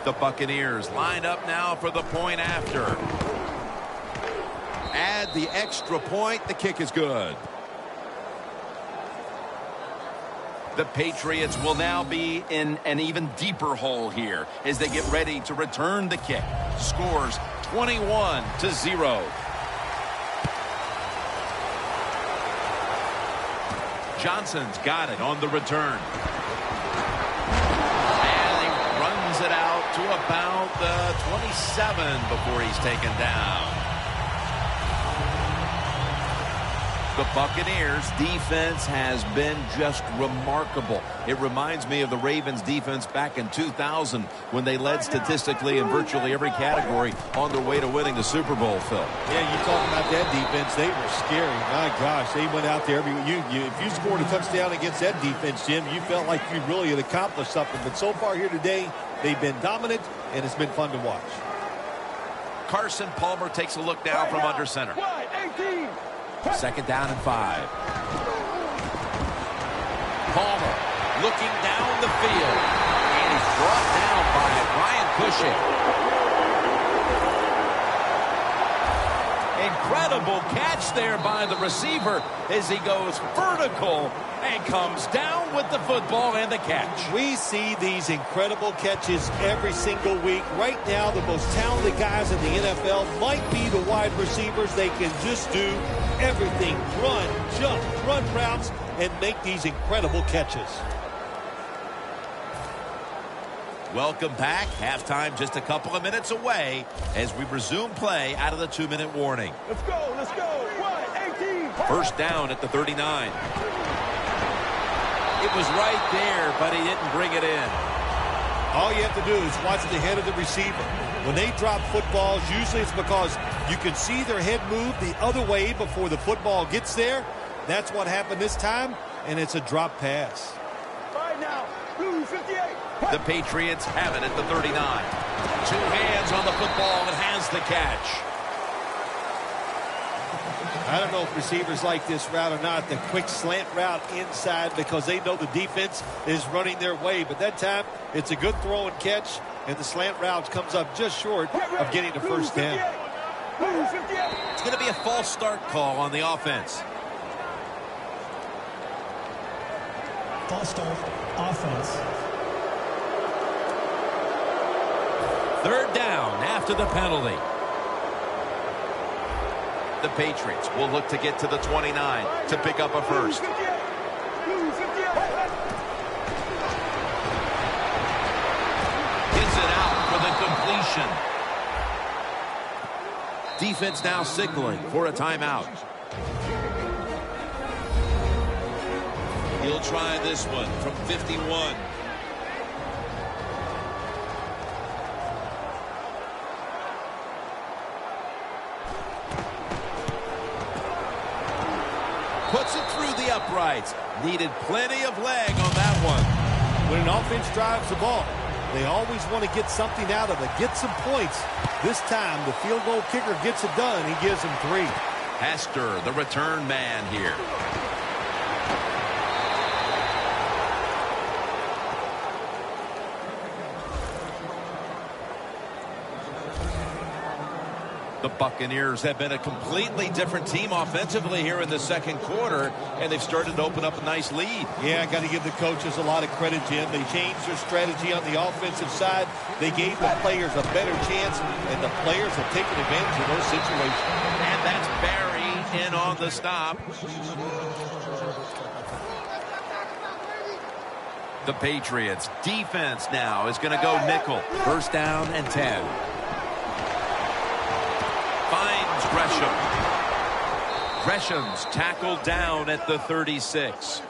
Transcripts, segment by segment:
The Buccaneers line up now for the point after. Add the extra point. The kick is good. The Patriots will now be in an even deeper hole here as they get ready to return the kick. Scores 21-0. Johnson's got it on the return. And he runs it out to about the 27 before he's taken down. The Buccaneers defense has been just remarkable. It reminds me of the Ravens defense back in 2000 when they led statistically in virtually every category on their way to winning the Super Bowl, Phil. Yeah, you talk about that defense. They were scary. My gosh, they went out there. If you scored a touchdown against that defense, Jim, you felt like you really had accomplished something. But so far here today, they've been dominant, and it's been fun to watch. Carson Palmer takes a look down from under center. 18. Second down and 5. Palmer looking down the field. And he's brought down by Brian Cushing. Incredible catch there by the receiver as he goes vertical and comes down with the football and the catch. We see these incredible catches every single week. Right now, the most talented guys in the NFL might be the wide receivers. They can just do everything. Run, jump, run routes, and make these incredible catches. Welcome back. Halftime just a couple of minutes away as we resume play out of the 2-minute warning. Let's go, let's go. 18. First down at the 39. It was right there, but he didn't bring it in. All you have to do is watch the head of the receiver. When they drop footballs, usually it's because you can see their head move the other way before the football gets there. That's what happened this time, and it's a drop pass. Right now, blue 58. The Patriots have it at the 39. 2 hands on the football and has the catch. I don't know if receivers like this route or not, the quick slant route inside, because they know the defense is running their way. But that time, it's a good throw and catch, and the slant route comes up just short of getting the first down. It's going to be a false start call on the offense. False start, offense. Third down after the penalty. The Patriots will look to get to the 29 to pick up a first. Gets it out for the completion. Defense now signaling for a timeout. He'll try this one from 51. Puts it through the uprights. Needed plenty of leg on that one. When an offense drives the ball, they always want to get something out of it, get some points. This time, the field goal kicker gets it done. He gives them 3. Hester, the return man here. The Buccaneers have been a completely different team offensively here in the second quarter, and they've started to open up a nice lead. Yeah, I got to give the coaches a lot of credit, Jim. They changed their strategy on the offensive side. They gave the players a better chance, and the players have taken advantage of those situations. And that's Barry in on the stop. The Patriots defense now is going to go nickel. First down and 10. Finds Gresham. Gresham's tackled down at the 36.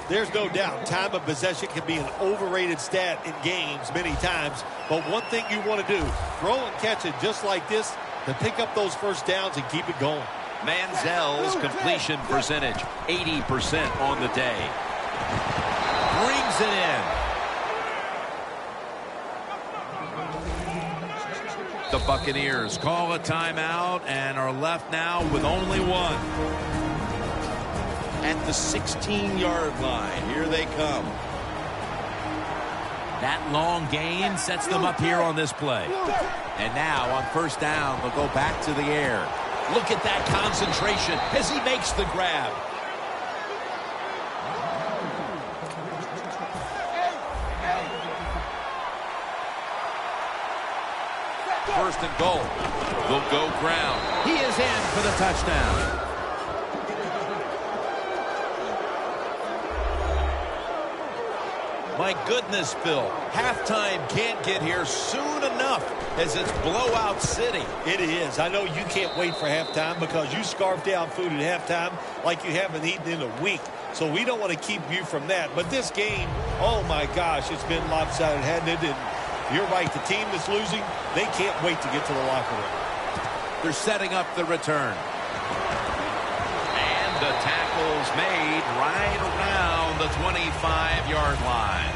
There's no doubt time of possession can be an overrated stat in games many times. But one thing you want to do, throw and catch it just like this to pick up those first downs and keep it going. Manziel's completion percentage, 80% on the day. Brings it in. The Buccaneers call a timeout and are left now with only one. At the 16-yard line, here they come. That long gain sets them up here on this play. And now on first down, they'll go back to the air. Look at that concentration as he makes the grab. First and goal. They'll go ground. He is in for the touchdown. My goodness, Phil. Halftime can't get here soon enough as it's blowout city. It is. I know you can't wait for halftime because you scarf down food at halftime like you haven't eaten in a week. So we don't want to keep you from that. But this game, oh my gosh, it's been lopsided, hasn't it? And you're right, the team that's losing, they can't wait to get to the locker room. They're setting up the return. And the tackle's made right around the 25-yard line.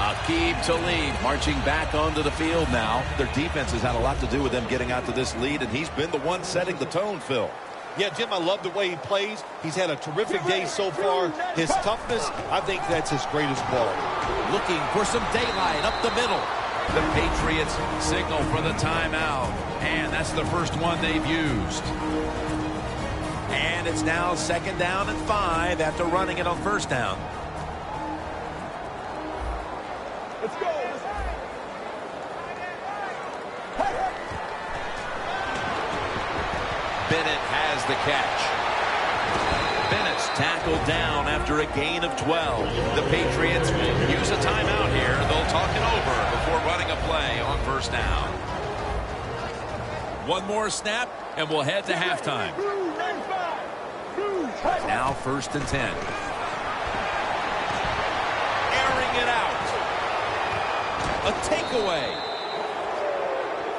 Aqib Talib marching back onto the field now. Their defense has had a lot to do with them getting out to this lead, and he's been the one setting the tone, Phil. Yeah, Jim, I love the way he plays. He's had a terrific day so far. His toughness, I think that's his greatest quality. Looking for some daylight up the middle. The Patriots signal for the timeout. And that's the first one they've used. And it's now 2nd down and 5 after running it on first down. Let's go. Bennett has the catch. Bennett's tackled down after a gain of 12. The Patriots will use a timeout here. They'll talk it over before running a play on first down. One more snap, and we'll head to halftime. Now 1st and 10. Airing it out. A takeaway.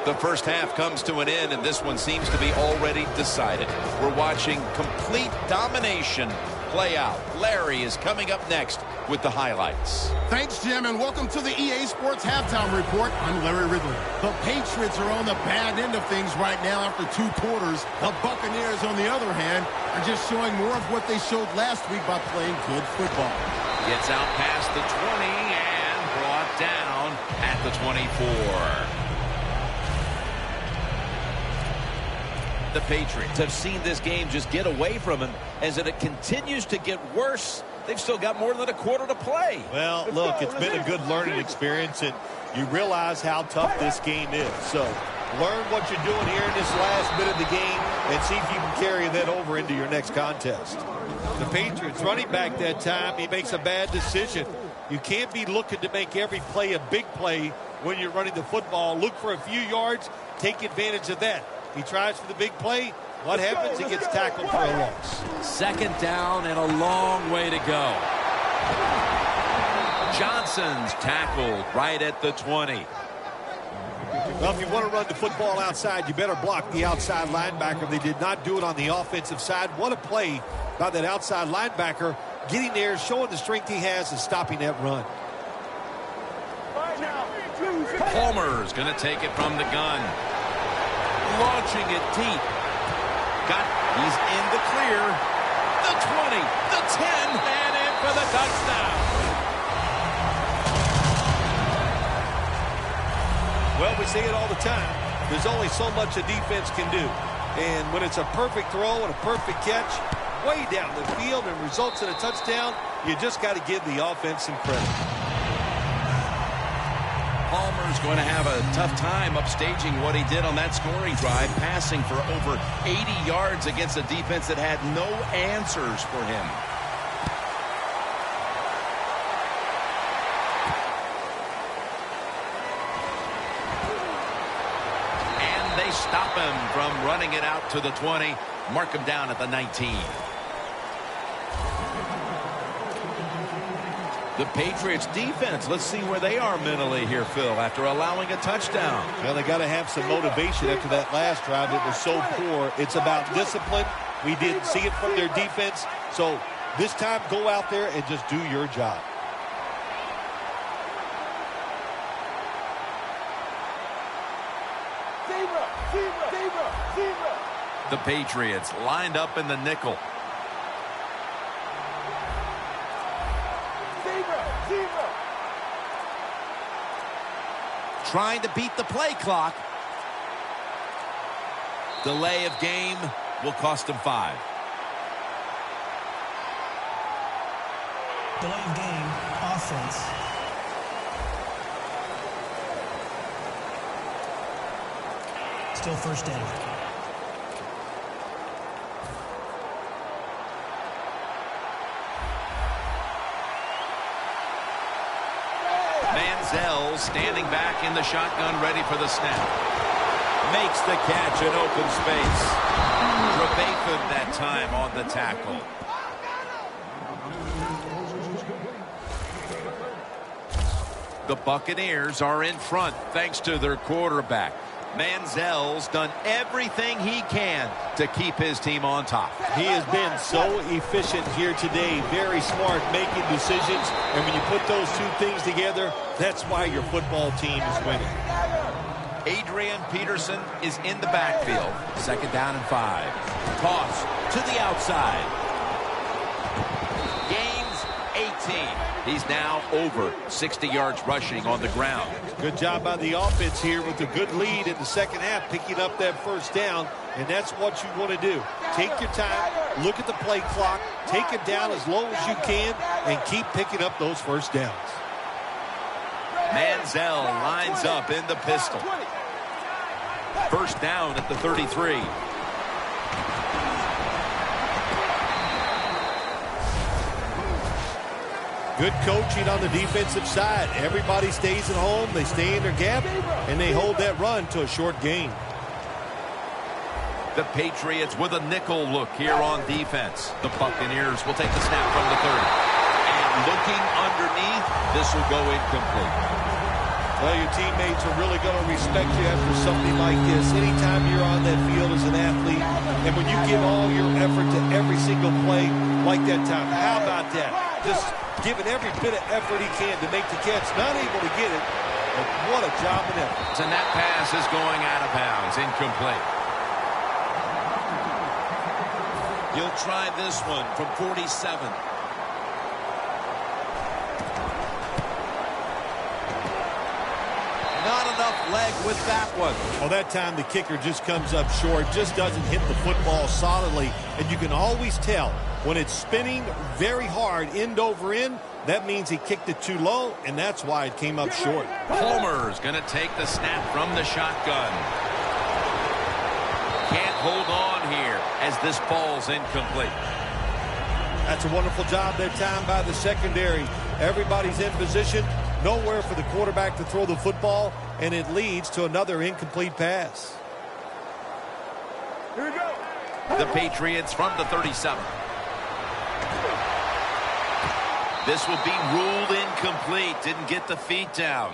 The first half comes to an end, and this one seems to be already decided. We're watching complete domination play out. Larry is coming up next with the highlights. Thanks, Jim, and welcome to the EA Sports Halftime Report. I'm Larry Ridley. The Patriots are on the bad end of things right now after 2 quarters. The Buccaneers, on the other hand, are just showing more of what they showed last week by playing good football. Gets out past the 20 and brought down at the 24. The Patriots have seen this game just get away from him as it continues to get worse. They've still got more than a quarter to play. Well, look, it's been a good learning experience, and you realize how tough this game is. So learn what you're doing here in this last bit of the game and see if you can carry that over into your next contest. The Patriots running back that time, he makes a bad decision. You can't be looking to make every play a big play when you're running the football. Look for a few yards, take advantage of that. He tries for the big play. What happens? He gets tackled for a loss. 2nd down and a long way to go. Johnson's tackled right at the 20. Well, if you want to run the football outside, you better block the outside linebacker. They did not do it on the offensive side. What a play by that outside linebacker. Getting there, showing the strength he has, and stopping that run. Palmer's going to take it from the gun. Launching it deep. He's in the clear. The 20, the 10, and in for the touchdown. Well, we say it all the time. There's only so much a defense can do. And when it's a perfect throw and a perfect catch, way down the field and results in a touchdown, you just got to give the offense some credit. Palmer's going to have a tough time upstaging what he did on that scoring drive, passing for over 80 yards against a defense that had no answers for him. And they stop him from running it out to the 20, mark him down at the 19. The Patriots defense, let's see where they are mentally here, Phil, after allowing a touchdown. Well, they got to have some motivation after that last drive. It was so poor. It's about discipline. We didn't see it from their defense. So this time, go out there and just do your job. The Patriots lined up in the nickel. Trying to beat the play clock. Delay of game will cost him 5. Delay of game, offense. Still first down. Manziel standing back in the shotgun, ready for the snap. Makes the catch in open space. Trevathan that time on the tackle. The Buccaneers are in front thanks to their quarterback. Manziel's done everything he can to keep his team on top. He has been so efficient here today. Very smart making decisions. And when you put those two things together, that's why your football team is winning. Adrian Peterson is in the backfield. 2nd down and 5. Toss to the outside. Gains 18. He's now over 60 yards rushing on the ground. Good job by the offense here with a good lead in the second half, picking up that first down, and that's what you want to do. Take your time, look at the play clock, take it down as low as you can, and keep picking up those first downs. Manziel lines up in the pistol. First down at the 33. Good coaching on the defensive side. Everybody stays at home. They stay in their gap, and they hold that run to a short gain. The Patriots with a nickel look here on defense. The Buccaneers will take the snap from the 30. And looking underneath, this will go incomplete. Well, your teammates are really going to respect you after something like this. Anytime you're on that field as an athlete, and when you give all your effort to every single play like that time, how about that? Just giving every bit of effort he can to make the catch. Not able to get it, but what a job and effort. And that pass is going out of bounds, incomplete. He'll try this one from 47. Not enough leg with that one. Well, that time the kicker just comes up short, just doesn't hit the football solidly, and you can always tell when it's spinning very hard end over end. That means he kicked it too low, and that's why it came up short. Palmer's going to take the snap from the shotgun. Can't hold on here as this ball's incomplete. That's a wonderful job that time by the secondary. Everybody's in position. Nowhere for the quarterback to throw the football, and it leads to another incomplete pass. Here we go. The Patriots from the 37. This will be ruled incomplete. Didn't get the feet down.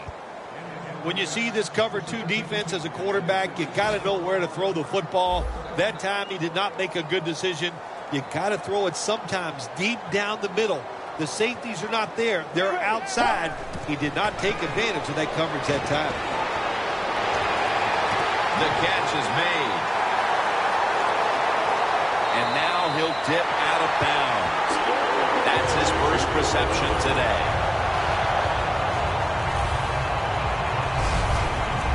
When you see this cover 2 defense as a quarterback, you got to know where to throw the football. That time he did not make a good decision. You got to throw it sometimes deep down the middle. The safeties are not there. They're outside. He did not take advantage of that coverage that time. The catch is made. And now he'll dip out of bounds. That's his first reception today.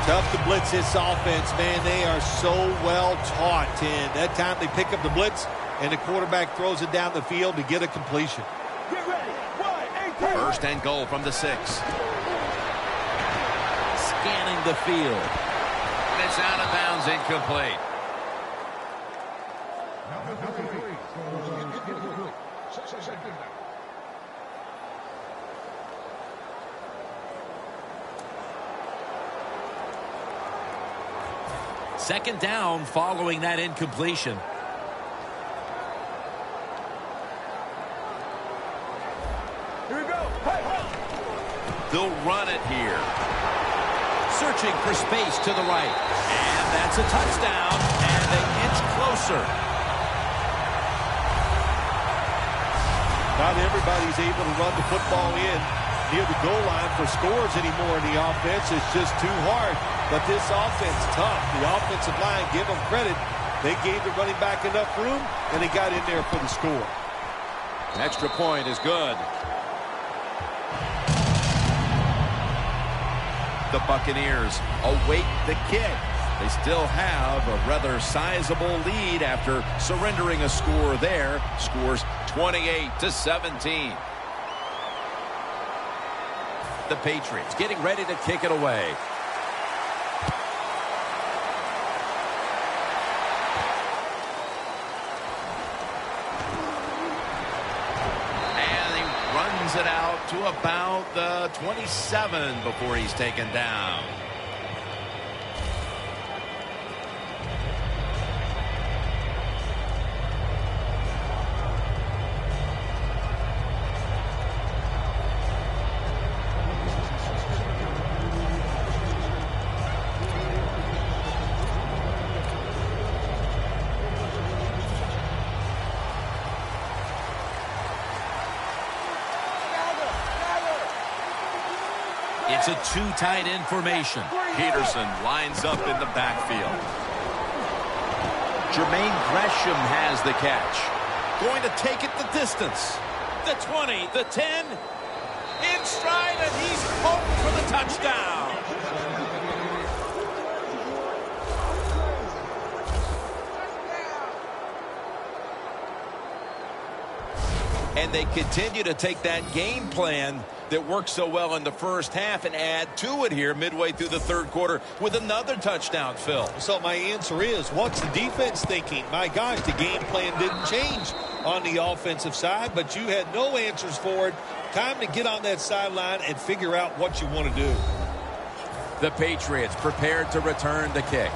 Tough to blitz this offense, man. They are so well taught. And that time they pick up the blitz, and the quarterback throws it down the field to get a completion. Get ready. 1, 18. First and goal from the 6. Scanning the field. And it's out of bounds, incomplete. Second down following that incompletion. Here we go. Hey, hey. They'll run it here. Searching for space to the right. And that's a touchdown. And they inch closer. Not everybody's able to run the football in near the goal line for scores anymore in the offense. It's just too hard. But this offense, tough. The offensive line, give them credit. They gave the running back enough room, and they got in there for the score. An extra point is good. The Buccaneers await the kick. They still have a rather sizable lead after surrendering a score there. Scores 28-17. The Patriots getting ready to kick it away. And he runs it out to about the 27 before he's taken down. It's a two-tight end formation. Peterson lines up in the backfield. Jermaine Gresham has the catch. Going to take it the distance. The 20, the 10. In stride, and he's home for the touchdown. And they continue to take that game plan that worked so well in the first half and add to it here midway through the third quarter with another touchdown, Phil. So my answer is, what's the defense thinking? My gosh, the game plan didn't change on the offensive side, but you had no answers for it. Time to get on that sideline and figure out what you want to do. The Patriots prepared to return the kick.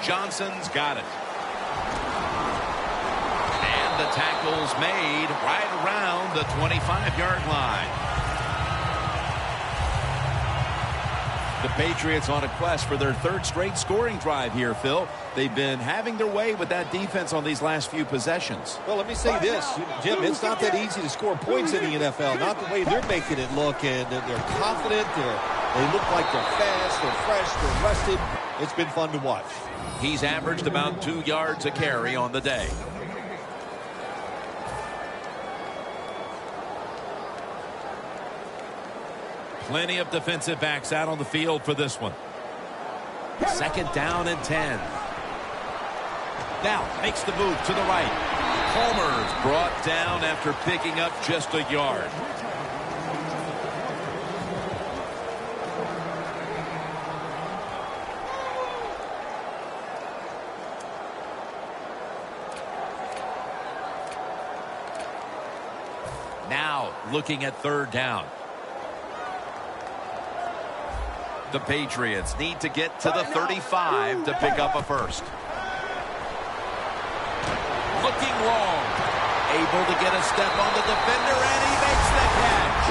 Johnson's got it. And the tackle's made right around the 25-yard line. The Patriots on a quest for their third straight scoring drive here, Phil. They've been having their way with that defense on these last few possessions. Well, let me say this, Jim, it's not that easy to score points in the NFL, not the way they're making it look, and they're confident, they look like they're fast, they're fresh, they're rested. It's been fun to watch. He's averaged about 2 yards a carry on the day. Plenty of defensive backs out on the field for this one. Second down and 10. Now makes the move to the right. Palmer's brought down after picking up just a yard. Now looking at third down. The Patriots need to get to the 35 to pick up a first. Looking long. Able to get a step on the defender, and he makes the catch.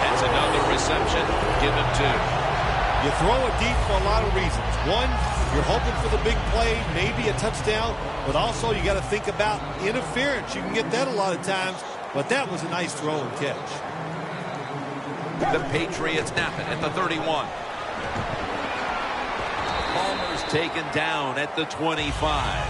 That's another reception. Give him 2. You throw it deep for a lot of reasons. One, you're hoping for the big play, maybe a touchdown, but also you got to think about interference. You can get that a lot of times, but that was a nice throw and catch. The Patriots snap it at the 31. Palmer's taken down at the 25.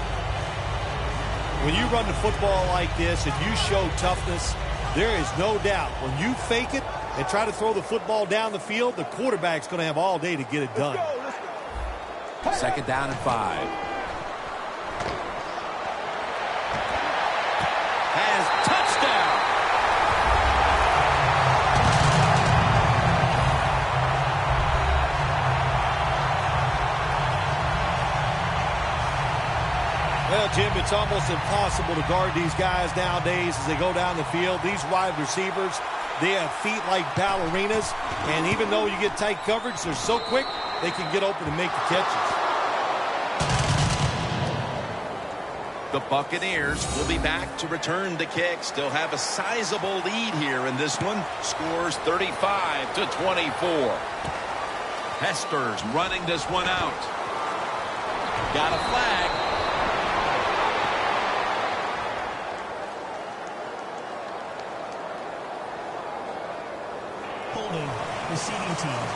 When you run the football like this and you show toughness, there is no doubt when you fake it and try to throw the football down the field, the quarterback's going to have all day to get it done. Second down and 5. Has touchdown. Well, Jim, it's almost impossible to guard these guys nowadays as they go down the field. These wide receivers, they have feet like ballerinas, and even though you get tight coverage, they're so quick, they can get open and make the catches. The Buccaneers will be back to return the kick. Still have a sizable lead here in this one. Scores 35-24. Hester's running this one out. Got a flag. Holding, receiving team.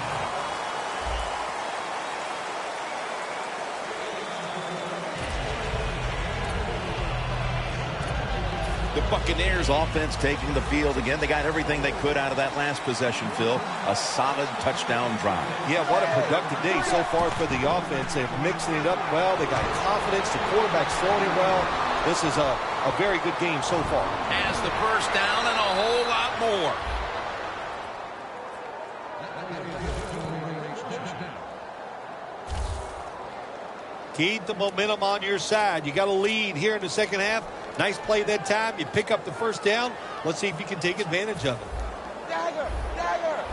The Buccaneers offense taking the field again. They got everything they could out of that last possession, Phil. A solid touchdown drive. Yeah, what a productive day so far for the offense. They're mixing it up well. They got confidence. The quarterback's throwing it well. This is a very good game so far. Has the first down and a whole lot more. Keep the momentum on your side. You got a lead here in the second half. Nice play that time. You pick up the first down. Let's see if you can take advantage of it. Dagger! Dagger!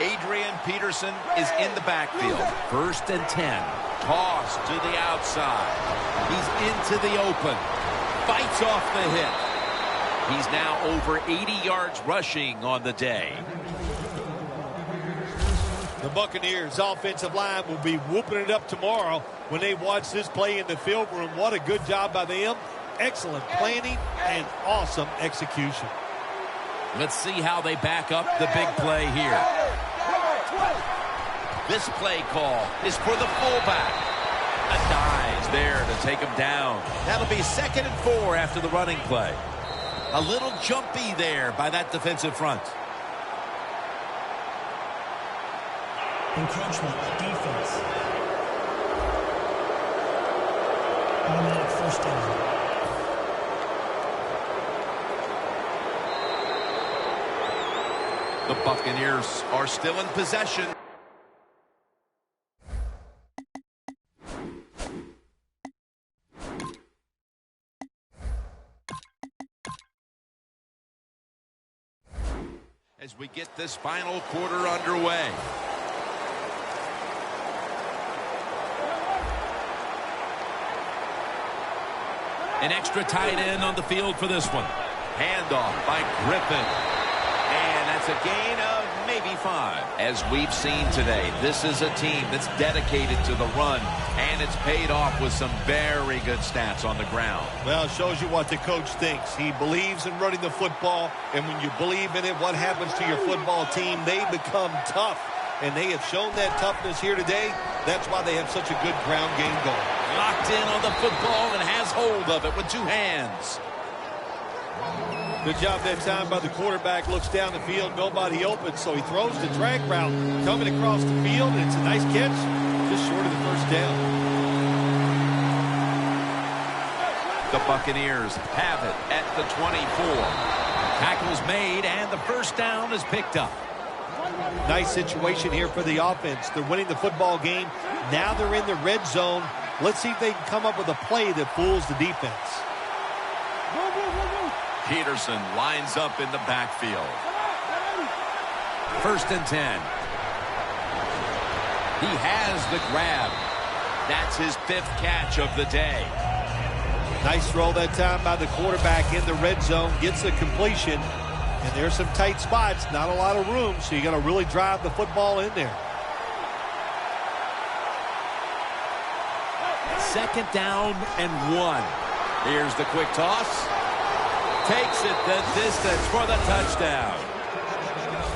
Adrian Peterson is in the backfield. 1st and 10. Toss to the outside. He's into the open. Fights off the hit. He's now over 80 yards rushing on the day. The Buccaneers offensive line will be whooping it up tomorrow when they watch this play in the film room. What a good job by them. Excellent planning and awesome execution. Let's see how they back up the big play here. This play call is for the fullback. A dive's there to take him down. That'll be 2nd and 4 after the running play. A little jumpy there by that defensive front. Encroachment defense. Automatic first down. The Buccaneers are still in possession. As we get this final quarter underway. An extra tight end on the field for this one. Handoff by Griffin. And that's a gain of maybe 5. As we've seen today, this is a team that's dedicated to the run, and it's paid off with some very good stats on the ground. Well, it shows you what the coach thinks. He believes in running the football, and when you believe in it, what happens to your football team? They become tough, and they have shown that toughness here today. That's why they have such a good ground game going. Locked in on the football and has hold of it with 2 hands. Good job that time by the quarterback. Looks down the field, nobody open, so he throws the drag route coming across the field, and it's a nice catch, just short of the first down. The Buccaneers have it at the 24. Tackles made, and the first down is picked up. Nice situation here for the offense. They're winning the football game. Now they're in the red zone. Let's see if they can come up with a play that fools the defense. Peterson lines up in the backfield. 1st and 10. He has the grab. That's his 5th catch of the day. Nice throw that time by the quarterback in the red zone. Gets the completion. And there's some tight spots. Not a lot of room, so you got to really drive the football in there. 2nd down and 1. Here's the quick toss. Takes it the distance for the touchdown.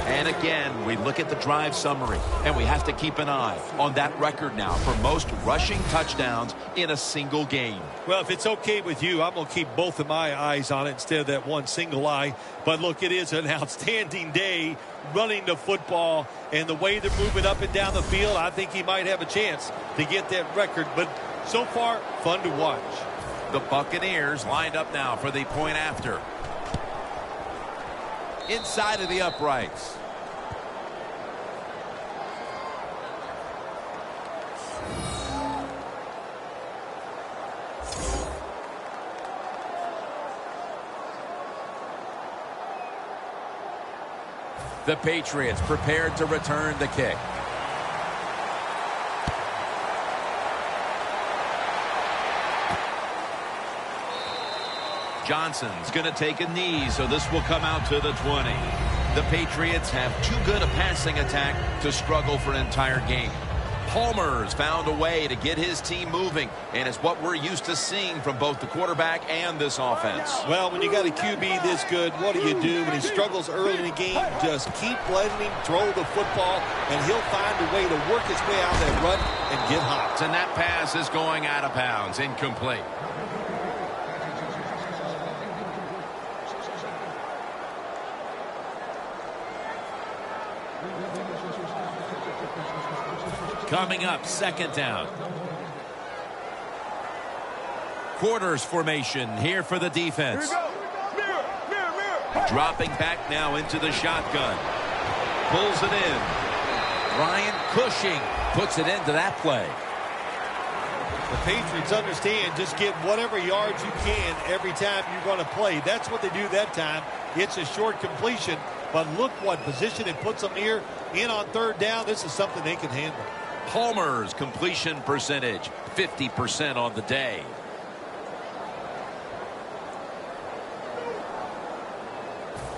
And again, we look at the drive summary, and we have to keep an eye on that record now for most rushing touchdowns in a single game. Well, if it's okay with you, I'm going to keep both of my eyes on it instead of that one single eye. But look, it is an outstanding day running the football, and the way they're moving up and down the field, I think he might have a chance to get that record. But so far, fun to watch. The Buccaneers lined up now for the point after. Inside of the uprights. The Patriots prepared to return the kick. Johnson's going to take a knee, so this will come out to the 20. The Patriots have too good a passing attack to struggle for an entire game. Palmer's found a way to get his team moving, and it's what we're used to seeing from both the quarterback and this offense. Well, when you got a QB this good, what do? When he struggles early in the game, just keep letting him throw the football, and he'll find a way to work his way out of that run and get hot. And that pass is going out of bounds, incomplete. Coming up, second down. Quarters formation here for the defense. Dropping back now into the shotgun. Pulls it in. Ryan Cushing puts it into that play. The Patriots understand just get whatever yards you can every time you run a play. That's what they do that time. It's a short completion, but look what position it puts them here in on third down. This is something they can handle. Palmer's completion percentage, 50% on the day.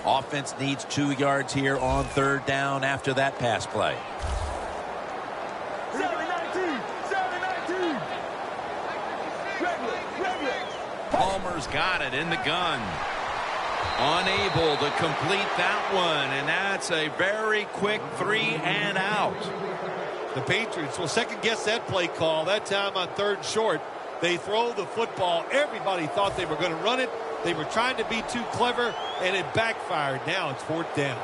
Offense needs 2 yards here on third down after that pass play. 7-19. Palmer's got it in the gun. Unable to complete that one, and that's a very quick 3 and out. The Patriots will second guess that play call. That time on third and short, they throw the football. Everybody thought they were going to run it. They were trying to be too clever, and it backfired. Now it's fourth down.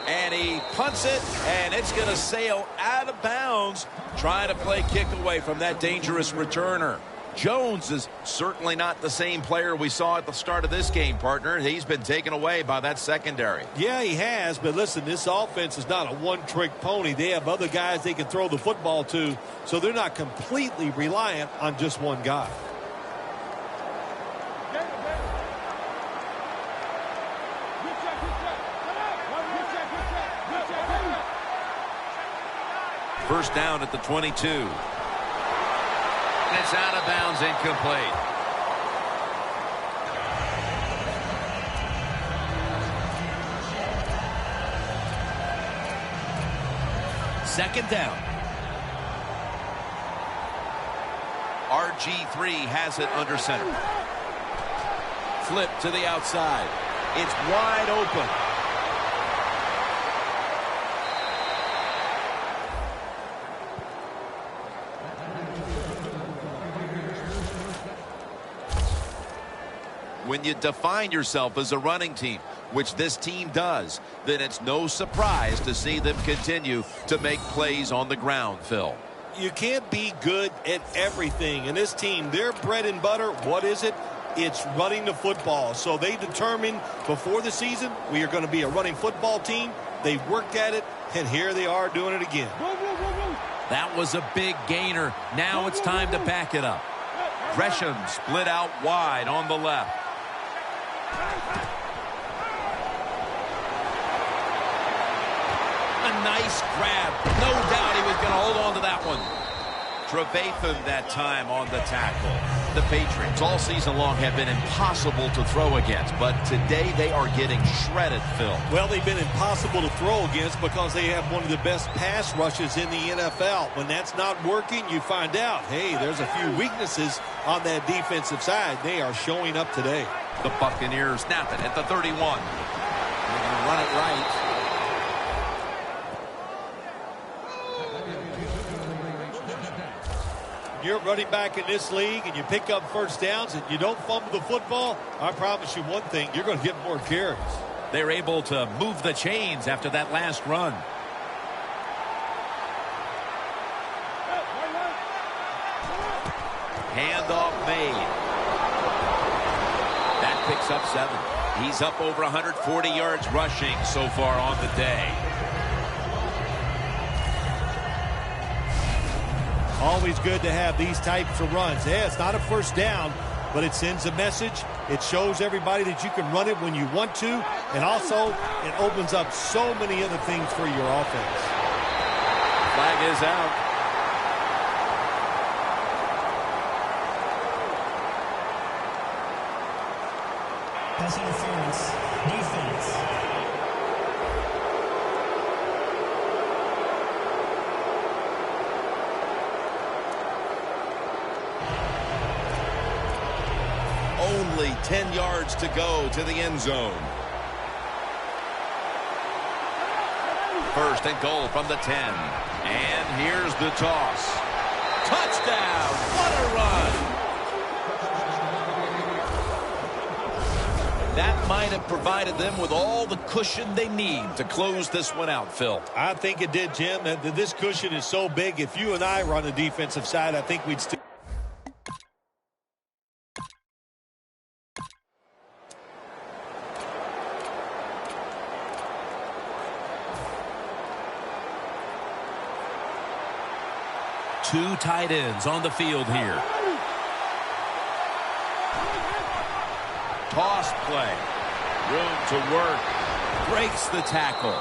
And he punts it, and it's going to sail out of bounds, trying to play kick away from that dangerous returner. Jones is certainly not the same player we saw at the start of this game, partner. He's been taken away by that secondary. Yeah, he has, but listen, this offense is not a one-trick pony. They have other guys they can throw the football to, so they're not completely reliant on just one guy. First down at the 22. And it's out of bounds, incomplete. Second down. RG3 has it under center. Flip to the outside. It's wide open. When you define yourself as a running team, which this team does, then it's no surprise to see them continue to make plays on the ground, Phil. You can't be good at everything. And this team, their bread and butter, what is it? It's running the football. So they determined before the season we are going to be a running football team. They worked at it, and here they are doing it again. That was a big gainer. Now it's time to back it up. Gresham split out wide on the left. A nice grab. No doubt he was going to hold on to that one. Trevathan that time on the tackle. The Patriots all season long have been impossible to throw against, but today they are getting shredded, Phil. Well, they've been impossible to throw against because they have one of the best pass rushes in the NFL. When that's not working, you find out, hey, there's a few weaknesses on that defensive side. They are showing up today. The Buccaneers snap it at the 31. They're going to run it right. You're running back in this league and you pick up first downs and you don't fumble the football, I promise you one thing, you're going to get more carries. They're able to move the chains after that last run. Handoff made. That picks up 7. He's up over 140 yards rushing so far on the day. Always good to have these types of runs. Yeah, it's not a first down, but it sends a message. It shows everybody that you can run it when you want to, and also it opens up so many other things for your offense. Flag is out. Pass interference. Defense. Only 10 yards to go to the end zone. First and goal from the 10. And here's the toss. Touchdown! What a run! That might have provided them with all the cushion they need to close this one out, Phil. I think it did, Jim. This cushion is so big. If you and I were on the defensive side, I think we'd still. Two tight ends on the field here. Toss play. Room to work. Breaks the tackle.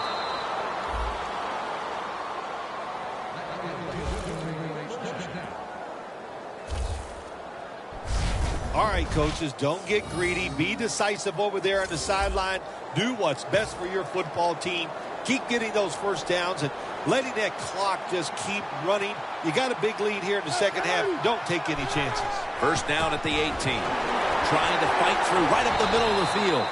All right, coaches, don't get greedy. Be decisive over there on the sideline. Do what's best for your football team. Keep getting those first downs and letting that clock just keep running. You got a big lead here in the second half. Don't take any chances. First down at the 18. Trying to fight through right up the middle of the field.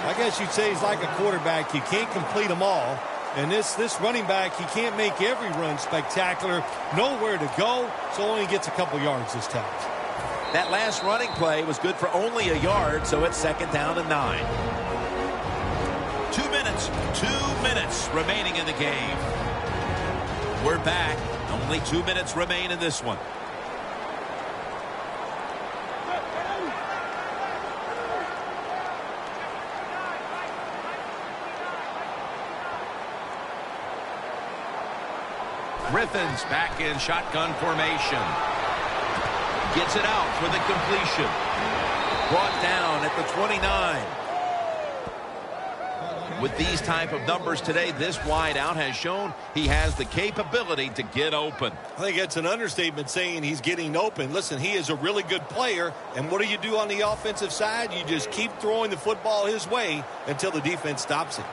I guess you'd say he's like a quarterback. You can't complete them all. And this running back, he can't make every run spectacular. Nowhere to go, so only gets a couple yards this time. That last running play was good for only a yard, so it's second down and 9. 2 minutes. 2 minutes remaining in the game. We're back. Only 2 minutes remain in this one. Griffin's back in shotgun formation. Gets it out for the completion. Brought down at the 29. With these type of numbers today, this wideout has shown he has the capability to get open. I think it's an understatement saying he's getting open. Listen, he is a really good player, and what do you do on the offensive side? You just keep throwing the football his way until the defense stops him.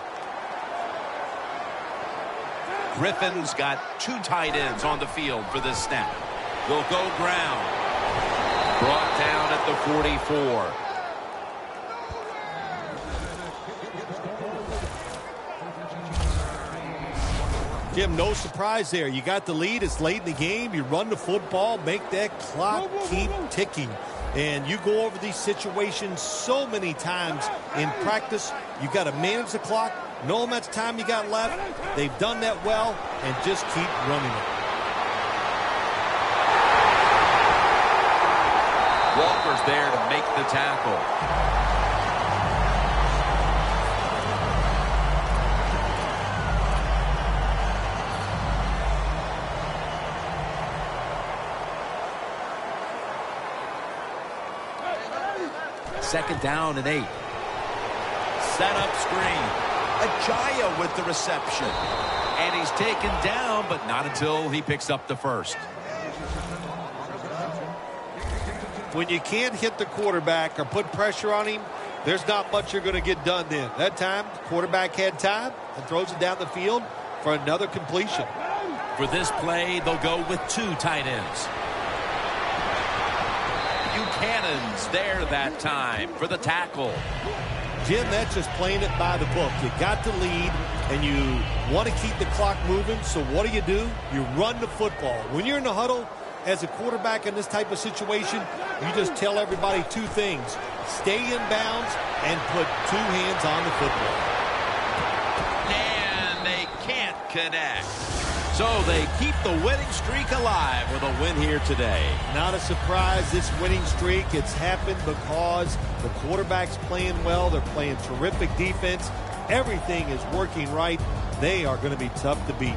Griffin's got two tight ends on the field for this snap. They'll go ground. Brought down at the 44. Jim, no surprise there. You got the lead. It's late in the game. You run the football, make that clock keep ticking. And you go over these situations so many times in practice. You got to manage the clock, know how much time you got left. They've done that well, and just keep running it. Walker's there to make the tackle. Second down and 8. Set up screen. H.A.M with the reception. And he's taken down, but not until he picks up the first. When you can't hit the quarterback or put pressure on him, there's not much you're going to get done then. That time, the quarterback had time and throws it down the field for another completion. For this play, they'll go with two tight ends. Buchanan's there that time for the tackle. Jim, that's just playing it by the book. You got the lead, and you want to keep the clock moving, so what do? You run the football. When you're in the huddle, as a quarterback in this type of situation, you just tell everybody two things. Stay in bounds and put two hands on the football. And they can't connect. So they keep the winning streak alive with a win here today. Not a surprise, this winning streak. It's happened because the quarterback's playing well. They're playing terrific defense. Everything is working right. They are going to be tough to beat.